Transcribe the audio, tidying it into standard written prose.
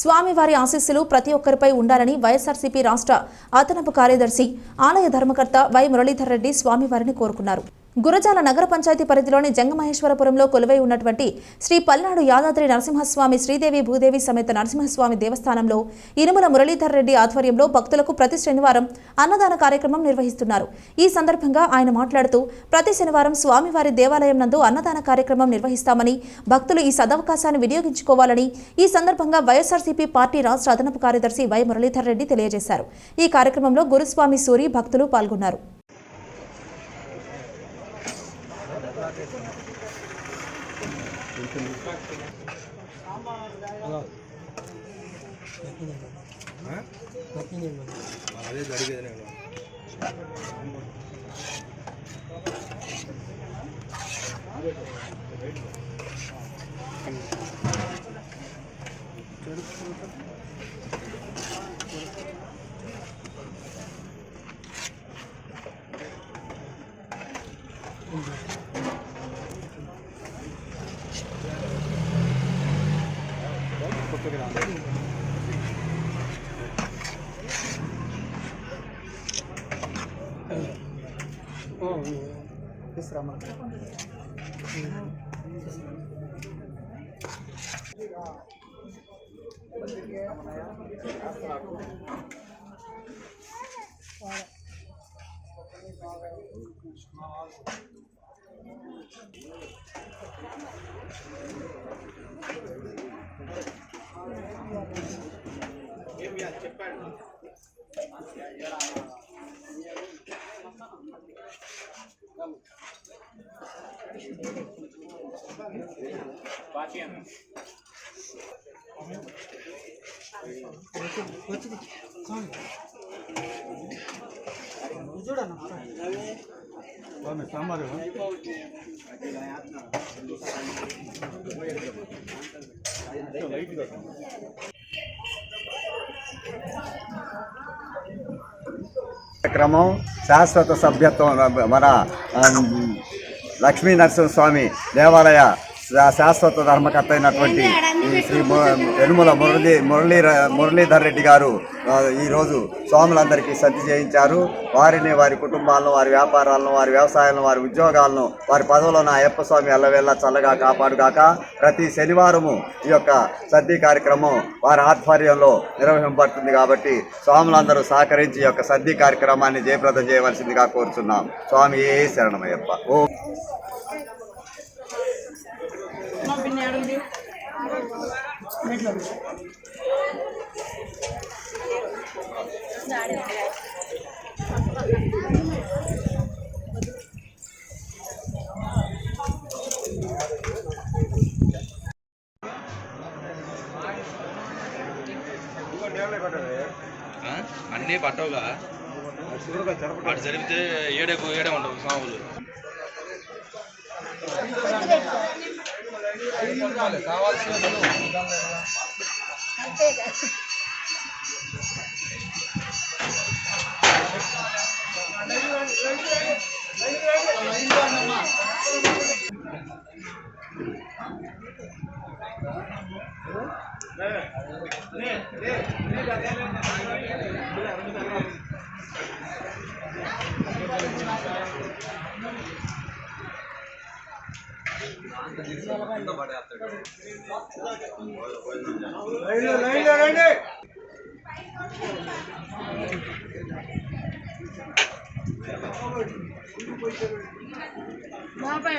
స్వామివారి ఆశీస్సులు ప్రతి ఒక్కరిపై ఉండాలని వైఎస్ఆర్సీపీ రాష్ట్ర అదనపు కార్యదర్శి ఆలయ ధర్మకర్త వై మురళీధర్ రెడ్డి స్వామివారిని కోరుకున్నారు. గురజాల నగర పంచాయతీ పరిధిలోని జంగమహేశ్వరపురంలో కొలువై ఉన్నటువంటి శ్రీ పల్నాడు యాదాద్రి నరసింహస్వామి శ్రీదేవి భూదేవి సమేత నరసింహస్వామి దేవస్థానంలో ఇనుముల మురళీధర్ రెడ్డి ఆధ్వర్యంలో భక్తులకు ప్రతి శనివారం అన్నదాన కార్యక్రమం నిర్వహిస్తున్నారు. ఈ సందర్భంగా ఆయన మాట్లాడుతూ ప్రతి శనివారం స్వామివారి దేవాలయం నందు అన్నదాన కార్యక్రమం నిర్వహిస్తామని, భక్తులు ఈ సదవకాశాన్ని వినియోగించుకోవాలని ఈ సందర్భంగా వైఎస్ఆర్సీపీ పార్టీ రాష్ట్ర అదనపు కార్యదర్శి వై మురళీధర్ రెడ్డి తెలియజేశారు. ఈ కార్యక్రమంలో గురుస్వామి సూరి భక్తులు పాల్గొన్నారు. అదే జరిగేది సాంబారు క్రమం శాశ్వత సభ్యత్వం మన లక్ష్మీ నరసింహస్వామి దేవాలయ శాశ్వత ధర్మకర్త అయినటువంటి శ్రీ యనుమల మురళీధర్ రెడ్డి గారు ఈరోజు స్వాములందరికీ సద్ది చేయించారు. వారిని, వారి కుటుంబాలను, వారి వ్యాపారాలను, వారి వ్యవసాయాలను, వారి ఉద్యోగాలను, వారి పదవులను అయ్యప్ప స్వామి ఎల్లవేళ చల్లగా కాపాడుగాక. ప్రతి శనివారము ఈ యొక్క సద్ది కార్యక్రమం వారి ఆధ్వర్యంలో నిర్వహింపబడుతుంది కాబట్టి స్వాములందరూ సహకరించి ఈ యొక్క సద్ది కార్యక్రమాన్ని జయప్రదం చేయవలసిందిగా కోరుచున్నాం. స్వామి ఏ శరణమయ్యప్ప. ఓ అన్నీ పట్టవుగా అటు జరిగితే ఏడే ఉండవు స్వాములు. బాబాయ్